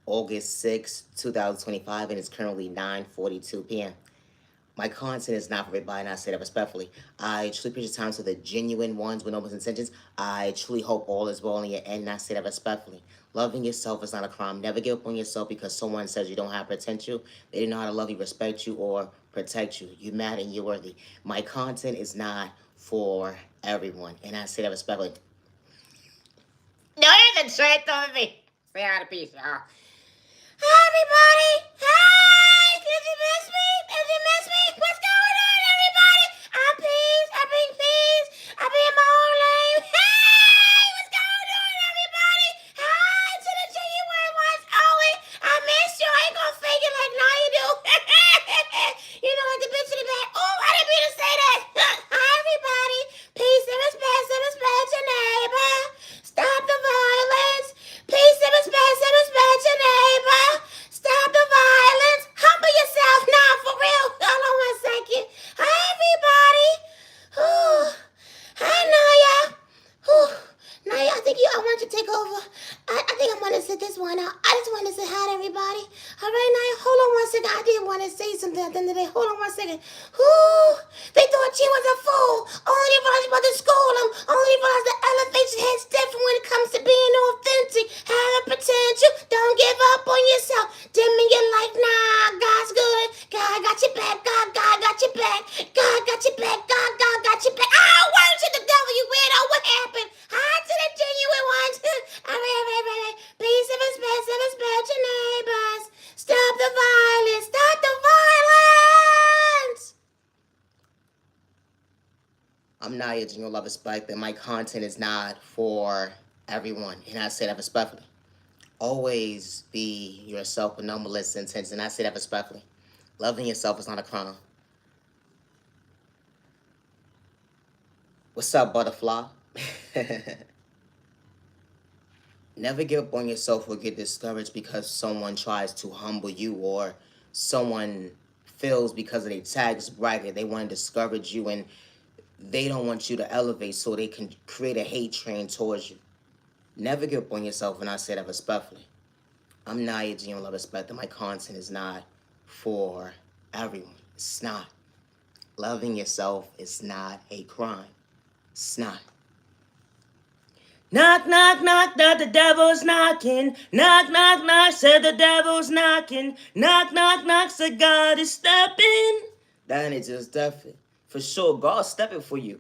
August 6, 2025, and it's currently 9:42 p.m. My content is not for everybody, and I say that respectfully. I truly appreciate time to the genuine ones with no intentions. I truly hope all is well in your end, and I say that respectfully. Loving yourself is not a crime. Never give up on yourself because someone says you don't have potential. They didn't know how to love you, respect you, or protect you. You're mad and you're worthy. My content is not for everyone, and I say that respectfully. No, even straight over me. Say hi to peace, y'all. Hi, everybody. Hi. Did you miss me? Did you miss me? What's going on, everybody? I'm peace. I bring peace. I be in my own lane. Hey, what's going on, everybody? Hi to the genuine ones. Only. I miss you. I ain't gonna fake it like now you do. You know, like the bitch in the back. Oh, I didn't mean to say that. Hi, everybody. Peace and respect your neighbor. Stop the violence. Peace and respect your neighbor. Stop the violence. Humble yourself. Nah, for real. Hold on one second. Hi, everybody. Whew. Hi, Naya. Whew. Naya, I want you to take over. I think I'm going to sit this one out. I just want to say hi to everybody. All right, Naya, hold on one second. I did want to say something at the end of the day. Hold on one second. Whew. They thought she was a fool. Only realized about to school them. Only realized the elevation hits different when it comes to being authentic. Having potential. Don't give up on yourself. Dimming your light. Nah, God's good. God got your back. God got your back. God got your back. God got your back. Oh, worship the devil, you weirdo. What happened? Hi to the genuine ones. All right. Peace and respect your neighbors. Stop the violence. Stop the violence. I'm not your genuine love respect, and my content is not for everyone, and I say that respectfully. Always be yourself with no malicious intents, and I say that respectfully. Loving yourself is not a crime. What's up, butterfly? Never give up on yourself or get discouraged because someone tries to humble you or someone feels because of their tax bracket they want to discourage you and they don't want you to elevate so they can create a hate train towards you. Never give up on yourself, and I say that respectfully. I'm not your genuine love respect, and my content is not for everyone. It's not. Loving yourself is not a crime. It's not. Knock, knock, knock, the devil's knocking. Knock, knock, knock, said the devil's knocking. Knock, knock, knock, said God is stepping. That ain't just deafing. For sure, God's stepping for you.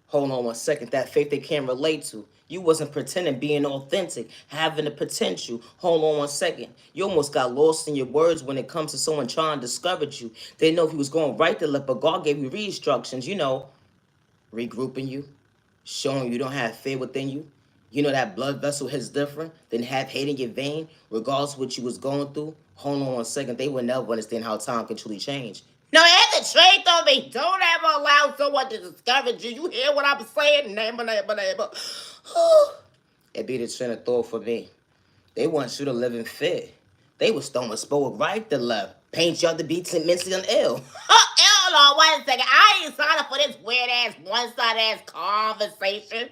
Hold on one second, that faith they can't relate to. You wasn't pretending, being authentic, having the potential. Hold on one second. You almost got lost in your words when it comes to someone trying to discourage you. They didn't know if he was going right to left, but God gave you re-instructions, regrouping you, showing you don't have fear within you. You know that blood vessel hits different than have hate in your vein, regardless of what you was going through. Hold on one second. They would never understand how time can truly change. No, it's the truth on me. Don't ever allow someone to discourage you. You hear what I'm saying? Neighbor. It be the train of thought for me. They want you to live in fear. They was throwing spoke right to left. Paint you up to be mentally ill. Hold on, wait a second. I ain't signed up for this weird-ass, one-sided-ass conversation.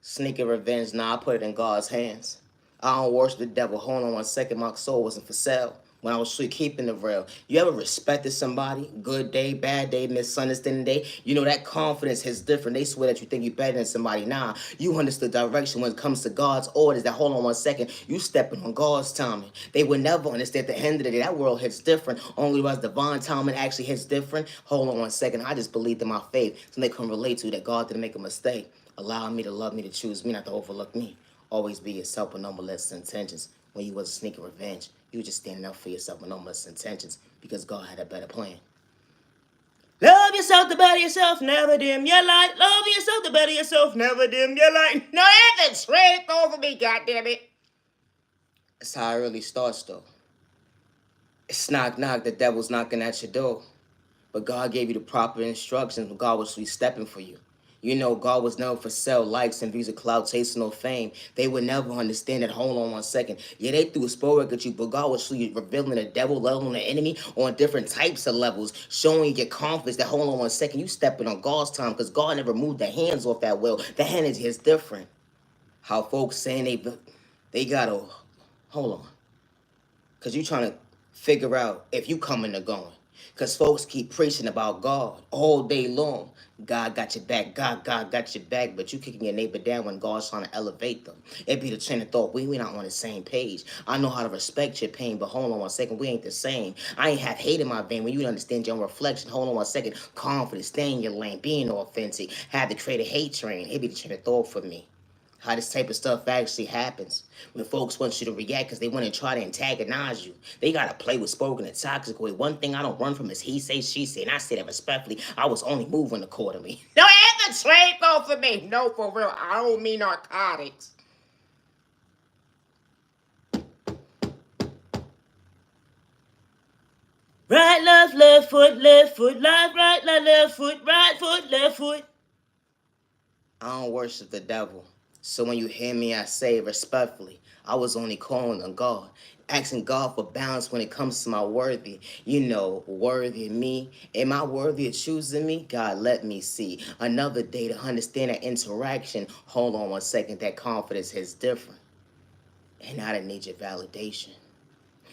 Sneaking revenge, nah, I put it in God's hands. I don't worship the devil. Hold on one second, my soul wasn't for sale. When I was keeping it real. You ever respected somebody? Good day, bad day, misunderstanding day. You know that confidence is different. They swear that you think you're better than somebody. Nah, you understood direction when it comes to God's orders. That hold on one second, you stepping on God's timing. They would never understand at the end of the day. That world hits different. Only was divine timing actually hits different. Hold on one second. I just believed in my faith. So they can relate to that God didn't make a mistake. Allow me to love me, to choose me, not to overlook me. Always be yourself with no malicious intentions. When you wasn't sneaking revenge, you were just standing up for yourself with no malicious intentions because God had a better plan. Love yourself to better yourself, never dim your light. Love yourself to better yourself, never dim your light. No, it's the truth over me, goddammit. That's how it really starts, though. It's knock, knock, the devil's knocking at your door. But God gave you the proper instructions when God was stepping for you. You know, God was known for sell likes and views of clout, chasing no fame. They would never understand that. Hold on one second. Yeah, they threw a spell work at you, but God was revealing the devil, leveling the enemy on different types of levels, showing you your confidence that, hold on one second, you stepping on God's time because God never moved the hands off that will. The hand is different. How folks saying they got a Hold on. Because you trying to figure out if you coming or going. Because folks keep preaching about God all day long. God got your back. God got your back. But you kicking your neighbor down when God's trying to elevate them. It be the train of thought. We not on the same page. I know how to respect your pain, but hold on 1 second. We ain't the same. I ain't have hate in my vein when you understand your own reflection. Hold on 1 second. Confidence. Stay in your lane. Being authentic. Have to create a hate train. It be the train of thought for me. How this type of stuff actually happens when folks want you to react because they want to try to antagonize you. They got to play with spoken and toxic way. One thing I don't run from is he say, she say, and I say that respectfully. I was only moving accordingly. No, it's a trade though for me. No, for real. I don't mean narcotics. Right, left foot, left, right, left foot, right foot, left foot. I don't worship the devil. So when you hear me, I say respectfully, I was only calling on God, asking God for balance when it comes to my worthy. Worthy of me. Am I worthy of choosing me? God, let me see. Another day to understand that interaction. Hold on 1 second, that confidence is different. And I didn't need your validation.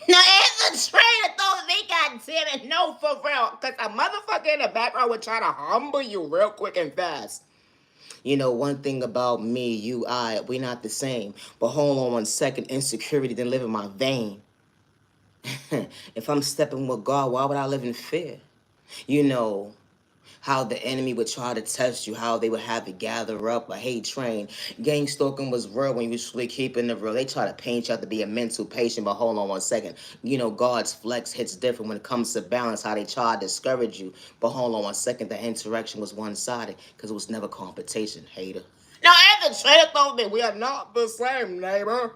Now, it's a train of thought, they got damn it, no, for real. Because a motherfucker in the background would try to humble you real quick and fast. One thing about me, we not the same. But hold on 1 second, insecurity didn't live in my vein. If I'm stepping with God, why would I live in fear? You know, how the enemy would try to test you, how they would have to gather up a hate train. Gang stalking was real when you was really keeping the real. They try to paint you out to be a mental patient, but hold on 1 second. God's flex hits different when it comes to balance, how they try to discourage you. But hold on 1 second, the interaction was one-sided because it was never competition, hater. Now, as a trader told me, we are not the same, neighbor.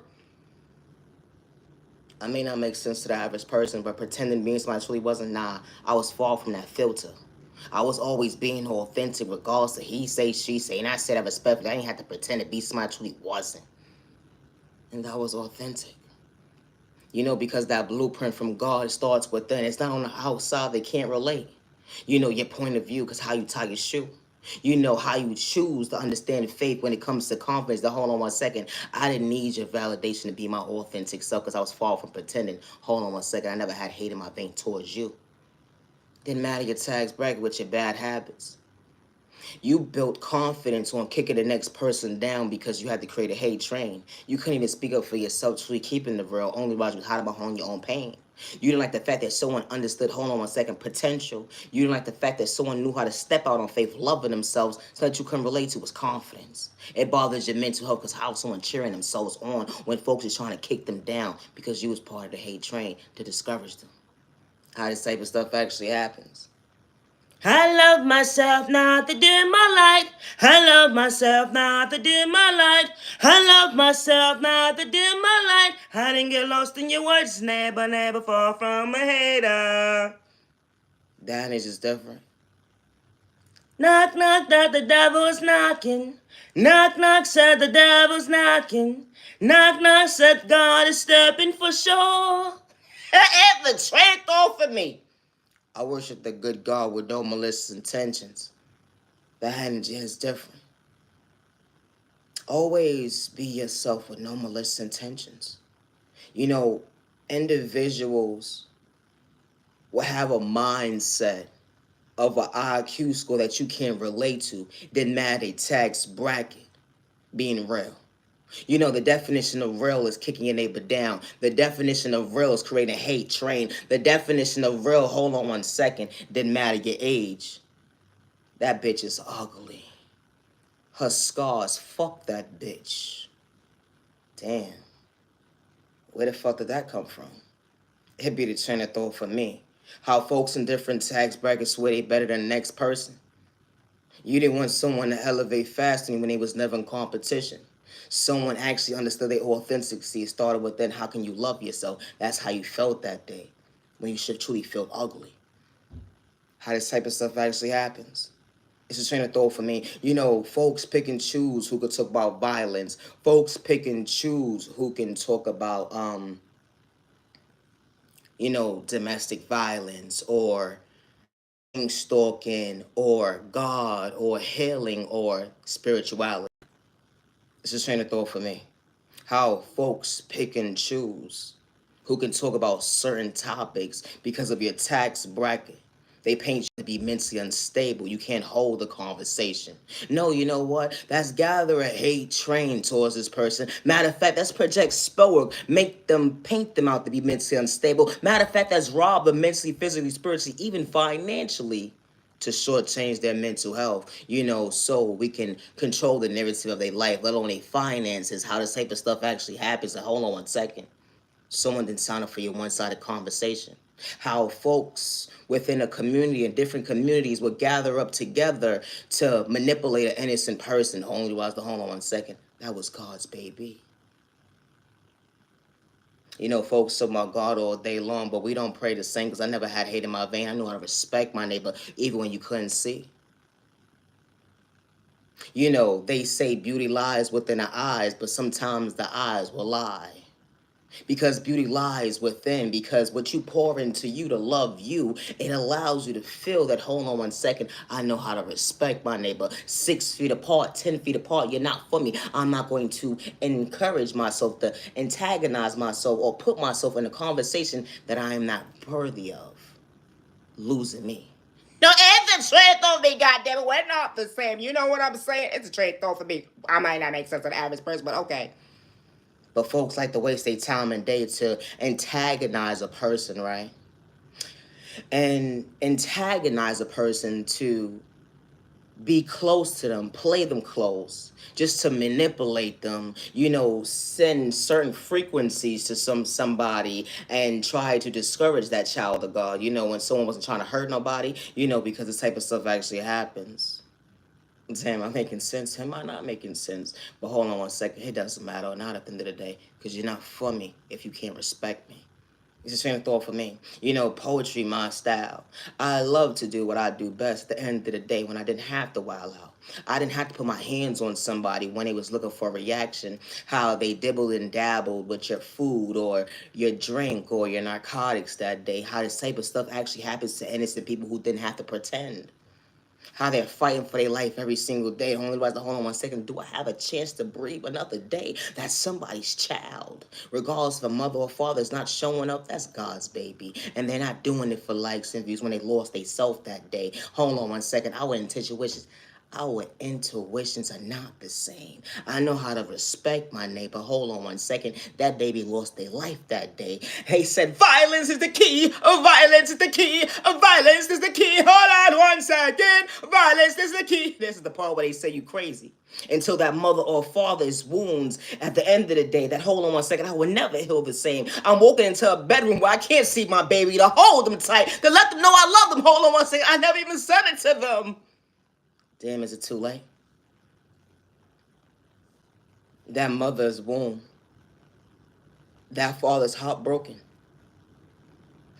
I may not make sense to the average person, but pretending being somebody truly wasn't, nah, I was far from that filter. I was always being authentic regardless of he say, she say, and I said I respectfully. I didn't have to pretend to be somebody I truly wasn't. And that was authentic. Because that blueprint from God starts within. It's not on the outside, they can't relate. Your point of view, because how you tie your shoe. How you choose to understand faith when it comes to confidence. Hold on 1 second. I didn't need your validation to be my authentic self because I was far from pretending. Hold on 1 second. I never had hate in my vein towards you. Didn't matter your tags bracket with your bad habits. You built confidence on kicking the next person down because you had to create a hate train. You couldn't even speak up for yourself, truly keeping the real, only while you was hiding behind your own pain. You didn't like the fact that someone understood, hold on 1 second, potential. You didn't like the fact that someone knew how to step out on faith, loving themselves, so that you couldn't relate to was confidence. It bothers your mental health because how someone cheering themselves on when folks is trying to kick them down because you was part of the hate train to discourage them. How this type of stuff actually happens. I love myself not to dim my light. I love myself not to dim my light. I love myself not to dim my light. I didn't get lost in your words, never fall from a hater. That is just different. Knock, knock, that the devil's knocking. Knock, knock, said the devil's knocking. Knock, knock, said God is stepping for sure. It's the trick off of me. I worship the good God with no malicious intentions. The energy is different. Always be yourself with no malicious intentions. Individuals will have a mindset of an IQ score that you can't relate to, then matter a tax bracket being real. The definition of real is kicking your neighbor down. The definition of real is creating a hate train. The definition of real, hold on 1 second, didn't matter your age. That bitch is ugly. Her scars, fuck that bitch. Damn. Where the fuck did that come from? It'd be the train of thought for me. How folks in different tax brackets swear they better than the next person. You didn't want someone to elevate faster when they was never in competition. Someone actually understood their authenticity. It started with then, how can you love yourself? That's how you felt that day, when you should truly feel ugly. How this type of stuff actually happens. It's a train of thought for me. Folks pick and choose who could talk about violence. Folks pick and choose who can talk about, domestic violence or stalking or God or healing or spirituality. It's a train of thought for me. How folks pick and choose who can talk about certain topics because of your tax bracket. They paint you to be mentally unstable. You can't hold a conversation. No, you know what? That's gather a hate train towards this person. Matter of fact, that's project spell work. Make them paint them out to be mentally unstable. Matter of fact, that's rob them mentally, physically, spiritually, even financially to shortchange their mental health, so we can control the narrative of their life, let alone their finances, how this type of stuff actually happens. And hold on 1 second. Someone didn't sign up for your one-sided conversation. How folks within a community and different communities would gather up together to manipulate an innocent person. Only was the hold on 1 second. That was God's baby. Folks talk about God all day long, but we don't pray the same because I never had hate in my vein. I knew how to respect my neighbor, even when you couldn't see. They say beauty lies within the eyes, but sometimes the eyes will lie. Because beauty lies within, because what you pour into you to love you, it allows you to feel that, hold on 1 second, I know how to respect my neighbor. 6 feet apart, 10 feet apart, you're not for me. I'm not going to encourage myself to antagonize myself or put myself in a conversation that I am not worthy of. Losing me. No, it's a trade though for me, goddammit. We're not the same. You know what I'm saying? It's a trade though for me. I might not make sense to the average person, but okay. But folks like to waste their time and day to antagonize a person, right? And antagonize a person to be close to them, play them close, just to manipulate them, send certain frequencies to somebody and try to discourage that child of God, when someone wasn't trying to hurt nobody, because this type of stuff actually happens. Damn, I'm making sense. Am I not making sense? But hold on 1 second. It doesn't matter, not at the end of the day, because you're not for me if you can't respect me. It's the same thought for me. Poetry, my style. I love to do what I do best at the end of the day when I didn't have to wild out. I didn't have to put my hands on somebody when they was looking for a reaction, how they dibbled and dabbled with your food or your drink or your narcotics that day, how this type of stuff actually happens to innocent people who didn't have to pretend. How they're fighting for their life every single day. Only realize, hold on 1 second, do I have a chance to breathe another day? That's somebody's child. Regardless if a mother or father is not showing up, that's God's baby. And they're not doing it for likes and views when they lost their self that day. Hold on 1 second, our intuitions are not the same. I know how to respect my neighbor. Hold on 1 second. That baby lost their life that day. He said, violence is the key. Violence is the key. Violence is the key. Hold on 1 second. Violence is the key. This is the part where they say you crazy. Until that mother or father's wounds at the end of the day, that hold on 1 second, I will never heal the same. I'm walking into a bedroom where I can't see my baby, to hold them tight, to let them know I love them. Hold on 1 second. I never even said it to them. Damn, is it too late? That mother's womb, that father's heartbroken.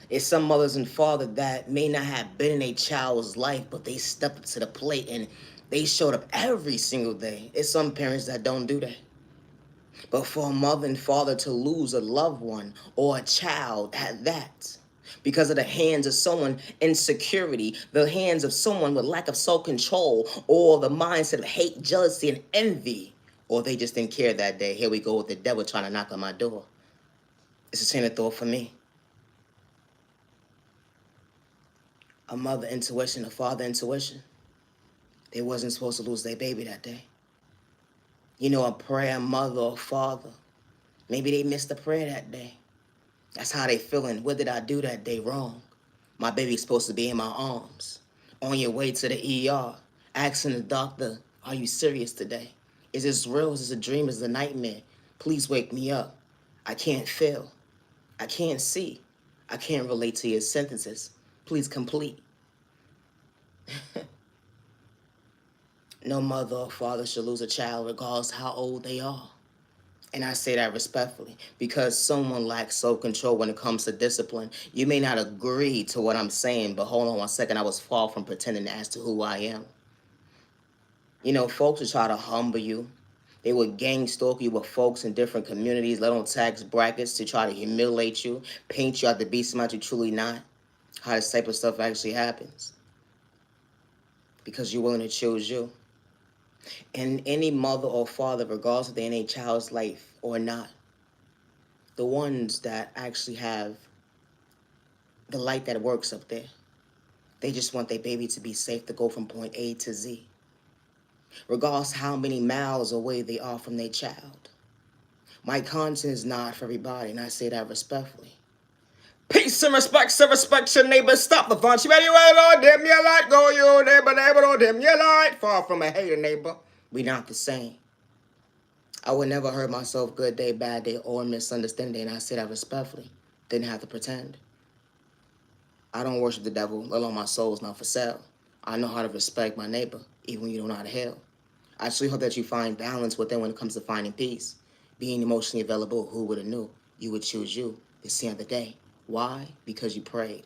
It's some mothers and fathers that may not have been in a child's life, but they stepped up to the plate and they showed up every single day. It's some parents that don't do that. But for a mother and father to lose a loved one or a child at that, because of the hands of someone insecurity, the hands of someone with lack of self-control, or the mindset of hate, jealousy, and envy, or they just didn't care that day. Here we go with the devil trying to knock on my door. It's the same thought for me. A mother intuition, a father intuition. They wasn't supposed to lose their baby that day. A prayer mother or father, maybe they missed a prayer that day. That's how they feeling. What did I do that day wrong? My baby's supposed to be in my arms. On your way to the ER, asking the doctor, are you serious today? Is this real? Is this a dream? Is this a nightmare? Please wake me up. I can't feel. I can't see. I can't relate to your sentences. Please complete. No mother or father should lose a child regardless how old they are. And I say that respectfully because someone lacks self-control when it comes to discipline. You may not agree to what I'm saying, but hold on 1 second. I was far from pretending as to who I am. Folks will try to humble you. They would gang stalk you with folks in different communities, let on tax brackets to try to humiliate you, paint you out to be somebody you're truly not. How this type of stuff actually happens. Because you're willing to choose you. And any mother or father, regardless if they're in a child's life or not, the ones that actually have the light that works up there, they just want their baby to be safe to go from point A to Z, regardless how many miles away they are from their child. My content is not for everybody, and I say that respectfully. Peace and respect, so respect your neighbor. Stop the fun. She ready, well, don't dim your light. Go, you neighbor, neighbor, don't dim your light. Far from a hater, neighbor. We not the same. I would never hurt myself good day, bad day, or misunderstanding, and I say that respectfully. Didn't have to pretend. I don't worship the devil, let alone my soul's not for sale. I know how to respect my neighbor, even when you don't know how to heal. I actually hope that you find balance within when it comes to finding peace. Being emotionally available, who would have knew you would choose you this other day? Why? Because you prayed.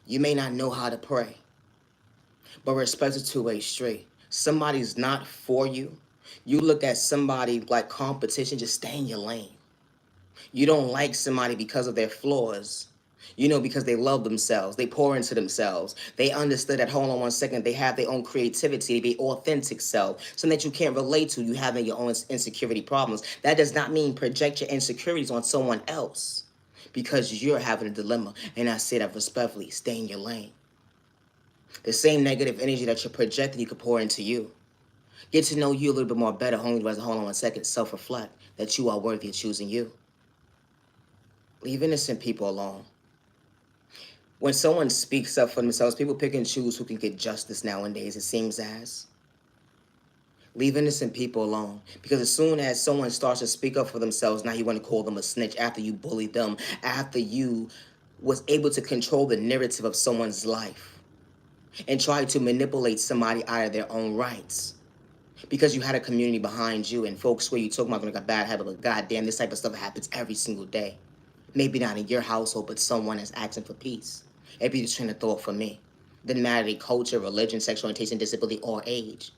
You may not know how to pray, but respect is two-way street. Somebody's not for you. You look at somebody like competition, just stay in your lane. You don't like somebody because of their flaws. You know, because they love themselves. They pour into themselves. They understood that, hold on one second, they have their own creativity, they be authentic self, something that you can't relate to, you having your own insecurity problems. That does not mean project your insecurities on someone else because you're having a dilemma. And I say that respectfully, stay in your lane. The same negative energy that you're projecting, you could pour into you. Get to know you a little bit more better, homie. Hold on one second, self-reflect that you are worthy of choosing you. Leave innocent people alone. When someone speaks up for themselves, people pick and choose who can get justice nowadays, it seems as. Leave innocent people alone. Because as soon as someone starts to speak up for themselves, now you want to call them a snitch after you bullied them, after you was able to control the narrative of someone's life and try to manipulate somebody out of their own rights. Because you had a community behind you and folks where you talk about like a bad habit, but goddamn, this type of stuff happens every single day. Maybe not in your household, but someone is asking for peace. It'd be the train of thought for me. Didn't matter the culture, religion, sexual orientation, disability, or age.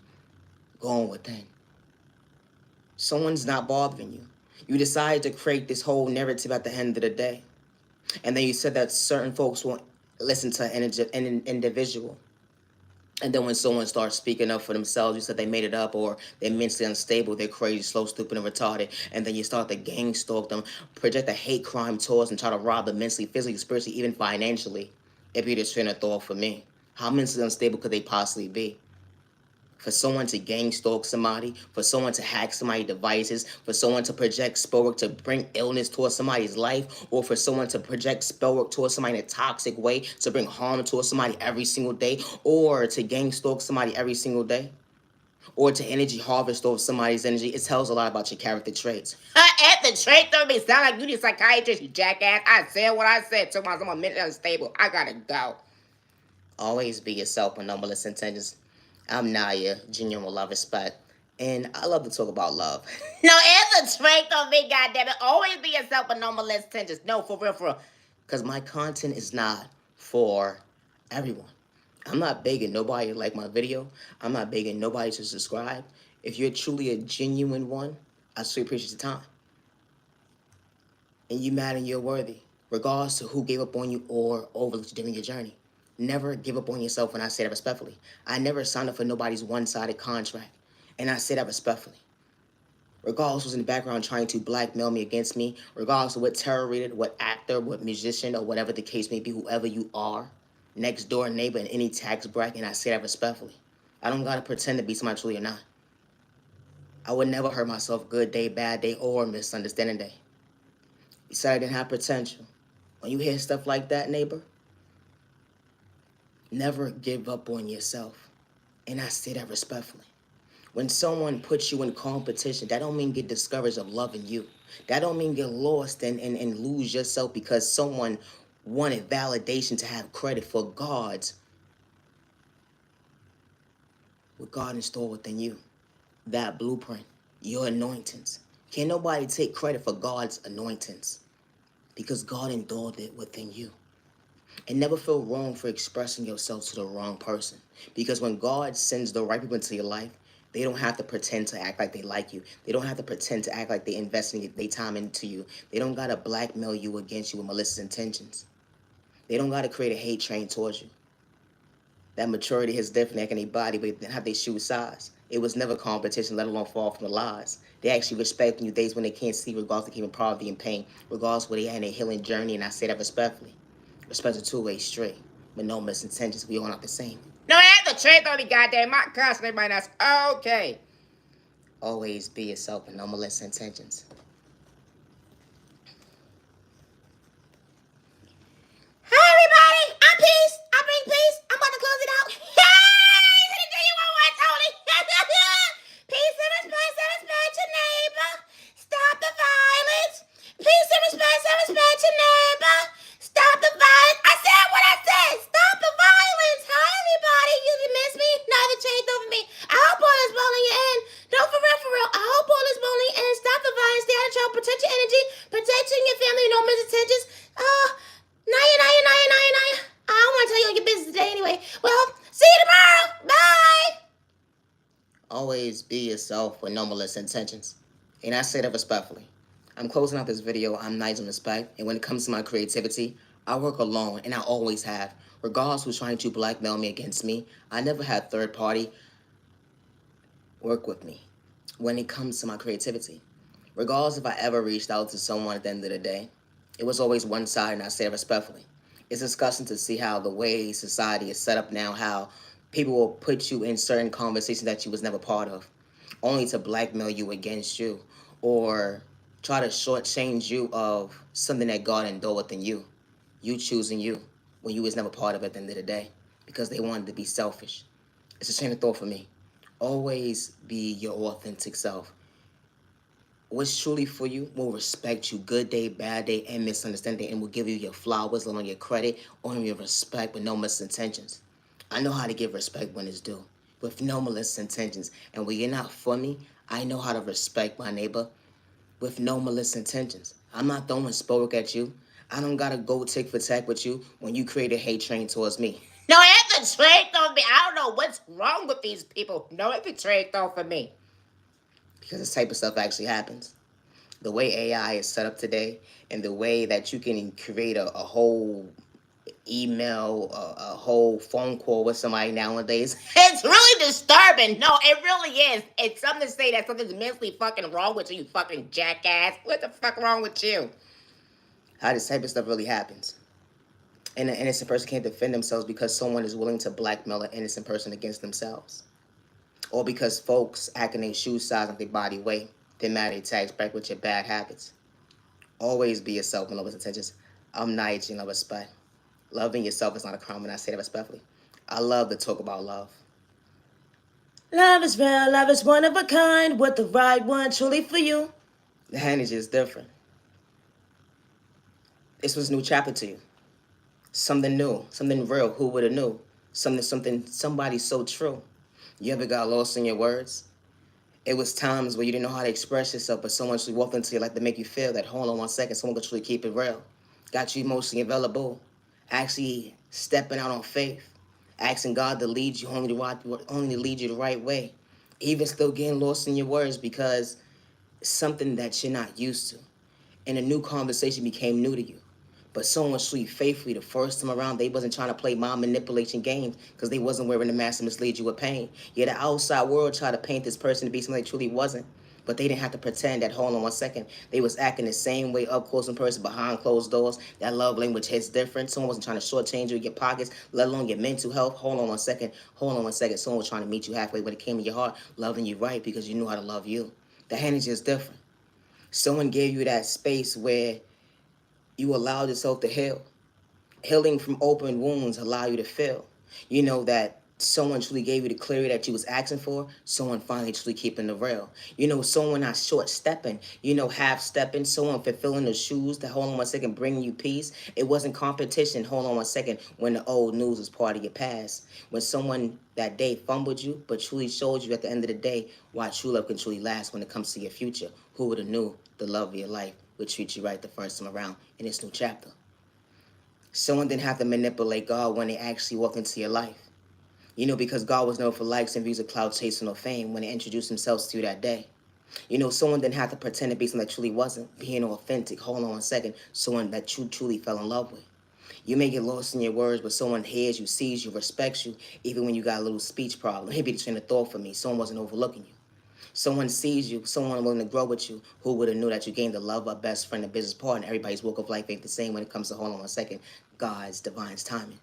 Go on within. Someone's not bothering you. You decide to create this whole narrative at the end of the day. And then you said that certain folks won't listen to an individual. And then when someone starts speaking up for themselves, you said they made it up or they're mentally unstable, they're crazy, slow, stupid, and retarded. And then you start to gang stalk them, project a hate crime towards and try to rob them mentally, physically, spiritually, even financially. It'd be the train of thought for me. How mentally unstable could they possibly be? For someone to gang stalk somebody, for someone to hack somebody's devices, for someone to project spell work to bring illness towards somebody's life, or for someone to project spell work towards somebody in a toxic way to bring harm towards somebody every single day, or to gang stalk somebody every single day, or to energy harvest off somebody's energy, it tells a lot about your character traits. At the trait don't make sound like you the psychiatrist, you jackass. I said what I said. Told myself I'm mentally unstable. I gotta go. Always be yourself with no malicious intentions. I'm Naya, genuine with love, respect, and I love to talk about love. No, it's a trait on me, goddammit. Always be yourself with no malicious intentions. No, for real, for real. Because my content is not for everyone. I'm not begging nobody to like my video. I'm not begging nobody to subscribe. If you're truly a genuine one, I so appreciate your time. And you mad and you're worthy, regardless to who gave up on you or overlooked you during your journey. Never give up on yourself, and I say that respectfully. I never signed up for nobody's one-sided contract, and I say that respectfully. Regardless who's in the background trying to blackmail me against me, regardless of what terror rated, what actor, what musician, or whatever the case may be, whoever you are, next door neighbor in any tax bracket, and I say that respectfully. I don't gotta pretend to be somebody truly or not. I would never hurt myself good day, bad day, or misunderstanding day. You said I didn't have potential. When you hear stuff like that, neighbor, never give up on yourself. And I say that respectfully. When someone puts you in competition, that don't mean get discouraged of loving you. That don't mean get lost and lose yourself because someone wanted validation to have credit for what God installed within you. That blueprint, your anointings. Can't nobody take credit for God's anointings because God installed it within you. And never feel wrong for expressing yourself to the wrong person. Because when God sends the right people into your life, they don't have to pretend to act like they like you. They don't have to pretend to act like they investing their time into you. They don't got to blackmail you against you with malicious intentions. They don't got to create a hate train towards you. That maturity is different than anybody, but they have their shoe size. It was never competition, let alone fall from the lies. They actually respect you days when they can't see, regardless of keeping poverty and pain, regardless where they at in their healing journey, and I say that respectfully. Respect a two-way street, with no misintentions. We all not the same. No, that's the truth on the goddamn my cousin, everybody that's okay. Always be yourself with no malicious intentions. Hi everybody, I'm Peace. I bring peace. I'm about to close it out. Hey, to the genuine one, Tony. Peace and respect your neighbor. Stop the violence. Peace and respect your neighbor. Stop the violence. I said what I said. Stop the violence. Hi everybody, you miss me? Neither changed over me. I hope all is well in your end. No, for real, for real. I hope all is well in your end. Stop the violence. Stay out of trouble. Protect your energy. Protect you and your family. No misintentions. Naya. I don't want to tell you all your business today anyway. Well, see you tomorrow. Bye. Always be yourself with no malicious intentions. And I say that respectfully. I'm closing out this video. I'm nice and respect. And when it comes to my creativity, I work alone, and I always have. Regardless who's trying to blackmail me against me, I never had third party work with me when it comes to my creativity. Regardless if I ever reached out to someone at the end of the day, it was always one side, and I say it respectfully. It's disgusting to see how the way society is set up now, how people will put you in certain conversations that you was never part of, only to blackmail you against you, or try to shortchange you of something that God endowed within you. You choosing you when you was never part of it at the end of the day, because they wanted to be selfish. It's a shame of thought for me. Always be your authentic self. What's truly for you will respect you, good day, bad day, and misunderstanding, and will give you your flowers, along your credit, or your respect with no misintentions. I know how to give respect when it's due, with no malicious intentions. And when you're not for me, I know how to respect my neighbor with no malicious intentions. I'm not throwing spoke at you. I don't gotta go tick for tack with you when you create a hate train towards me. No, it's a train on me. I don't know what's wrong with these people. No, it's a train though for me. Because this type of stuff actually happens. The way AI is set up today, and the way that you can create a whole email, a whole phone call with somebody nowadays, it's really disturbing. No, it really is. It's something to say that something's mentally fucking wrong with you, you fucking jackass. What the fuck wrong with you? How this type of stuff really happens. And an innocent person can't defend themselves because someone is willing to blackmail an innocent person against themselves. Or because folks acting their shoe size and their body weight, they mad at tags back with your bad habits. Always be yourself and love with intentions. I'm nice and I respect. Loving yourself is not a crime, and I say that respectfully. I love to talk about love. Love is real, love is one of a kind, with the right one truly for you. The energy is different. This was a new chapter to you. Something new, something real. Who would have knew? Somebody so true. You ever got lost in your words? It was times where you didn't know how to express yourself, but someone actually walked into your life to make you feel that, hold on one second, someone could truly keep it real. Got you emotionally available. Actually stepping out on faith. Asking God to lead you only to lead you the right way. Even still getting lost in your words because it's something that you're not used to. And a new conversation became new to you. But someone sweet faithfully the first time around, they wasn't trying to play mind manipulation games because they wasn't wearing the mask to mislead you with pain. Yeah, the outside world tried to paint this person to be something they truly wasn't. But they didn't have to pretend that, hold on one second, they was acting the same way up close in person behind closed doors. That love language hits different. Someone wasn't trying to shortchange you in your pockets, let alone your mental health. Hold on one second. Someone was trying to meet you halfway when it came to your heart, loving you right because you knew how to love you. The energy is different. Someone gave you that space where you allowed yourself to heal. Healing from open wounds allow you to feel. You know that someone truly gave you the clarity that you was asking for. Someone finally truly keeping the real. You know, someone not short stepping. You know, half stepping. Someone fulfilling the shoes that, hold on one second, bringing you peace. It wasn't competition. Hold on one second. When the old news was part of your past. When someone that day fumbled you, but truly showed you at the end of the day why true love can truly last when it comes to your future. Who would have knew the love of your life would treat you right the first time around in this new chapter? Someone didn't have to manipulate God when they actually walked into your life. You know, because God was known for likes and views of cloud chasing or fame when they introduced themselves to you that day. You know, someone didn't have to pretend to be something that truly wasn't. Being authentic, hold on one second, someone that you truly fell in love with. You may get lost in your words, but someone hears you, sees you, respects you, even when you got a little speech problem. Maybe the train of thought for me. Someone wasn't overlooking you. Someone sees you, someone willing to grow with you, who would have knew that you gained a lover, a best friend, a business partner. Everybody's walk of life ain't the same when it comes to, hold on one second, God's divine timing.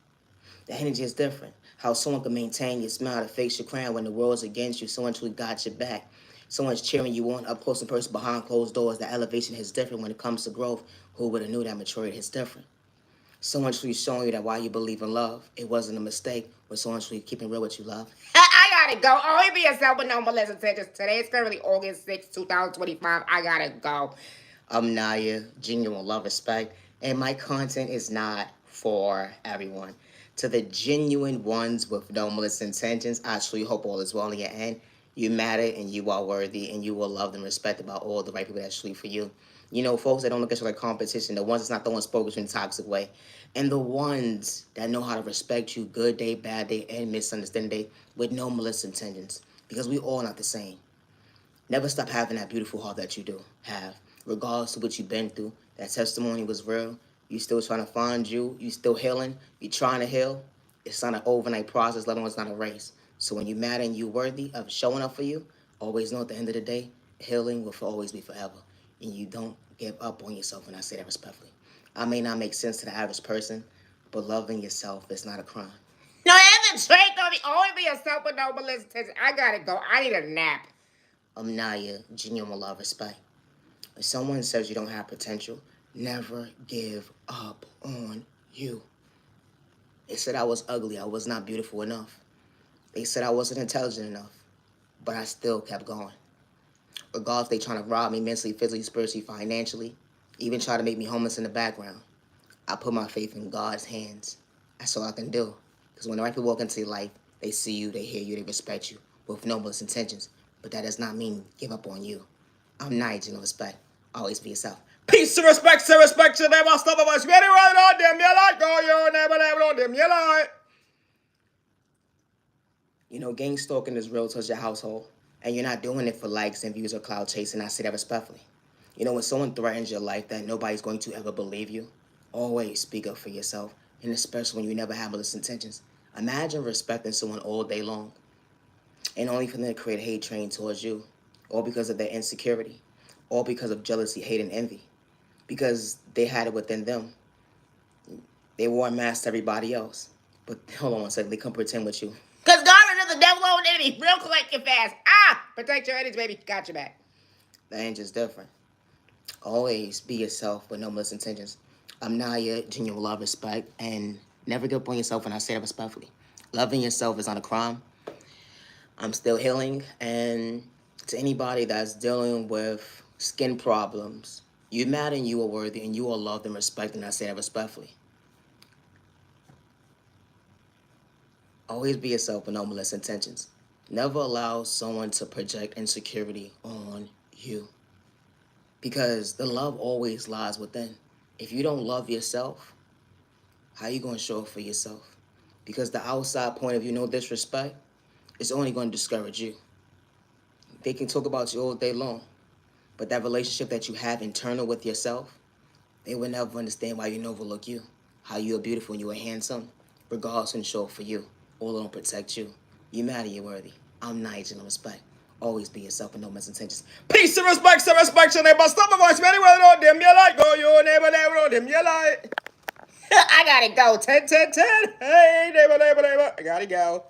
The energy is different. How someone can maintain your smile to face your crown when the world's against you. Someone truly got your back. Someone's cheering you on up close and personal behind closed doors. The elevation is different when it comes to growth. Who would have knew that maturity is different? Someone truly showing you that why you believe in love, it wasn't a mistake. When someone truly keeping real with you, love. I gotta go. Always be yourself with no molesting intentions. Today is currently August 6, 2025. I gotta go. I'm Naya, genuine love, respect, and my content is not for everyone. To the genuine ones with no malicious intentions, I truly hope all is well in your end. You matter and you are worthy and you will love and respected by all the right people that's truly for you. You know, folks that don't look at you like competition, the ones that's not throwing spoken in a toxic way, and the ones that know how to respect you good day, bad day, and misunderstanding day with no malicious intentions. Because we all not the same. Never stop having that beautiful heart that you do have. Regardless of what you've been through, that testimony was real. You still trying to find you. You still healing. You trying to heal. It's not an overnight process, let alone it's not a race. So when you matter and you worthy of showing up for you, always know at the end of the day, healing will always be forever. And you don't give up on yourself, and I say that respectfully. I may not make sense to the average person, but loving yourself is not a crime. No, that's the trait of me. Always be yourself with no malicious intentions. I gotta go. I need a nap. I'm Naya, genuine love, respect. If someone says you don't have potential, never give up on you. They said I was ugly, I was not beautiful enough. They said I wasn't intelligent enough, but I still kept going. Regardless, they trying to rob me mentally, physically, spiritually, financially, even try to make me homeless in the background. I put my faith in God's hands. That's all I can do. Because when the right people walk into your life, they see you, they hear you, they respect you with noblest intentions. But that does not mean give up on you. I'm Nigel, respect. Always be yourself. Peace and respect to them. I'll stop about sweating right on them. You like, go, you never on them. You like. You know, gang stalking is real towards your household. And you're not doing it for likes and views or cloud chasing. I say that respectfully. You know, when someone threatens your life that nobody's going to ever believe you, always speak up for yourself. And especially when you never have malicious intentions. Imagine respecting someone all day long and only for them to create a hate train towards you, all because of their insecurity, all because of jealousy, hate, and envy, because they had it within them. They wore a mask to everybody else. But hold on one second, they come pretend with you. Because God is the devil own enemy, real quick and fast. Protect your enemies, baby. Got your back. The angel's different. Always be yourself with no malicious intentions. I'm Naya, genuine love, respect, and never give up on yourself when I say that respectfully. Loving yourself is not a crime. I'm still healing, and to anybody that's dealing with skin problems, you matter and you are worthy and you are loved and respected, and I say that respectfully. Always be yourself with no malicious intentions. Never allow someone to project insecurity on you, because the love always lies within. If you don't love yourself, how you going to show up for yourself? Because the outside point of view, no disrespect, is only going to discourage you. They can talk about you all day long, but that relationship that you have internal with yourself, they will never understand why you overlook you, how you are beautiful and you are handsome, regardless and show up for you. All don't protect you. You matter, you're worthy. I'm Nigel, and respect. Always be yourself and no misintentions. Peace and respect, your neighbor. Stop my voice, very well on them. You like, go, you never on them. You like. I gotta go. 10, 10, 10. Hey, neighbor. I gotta go.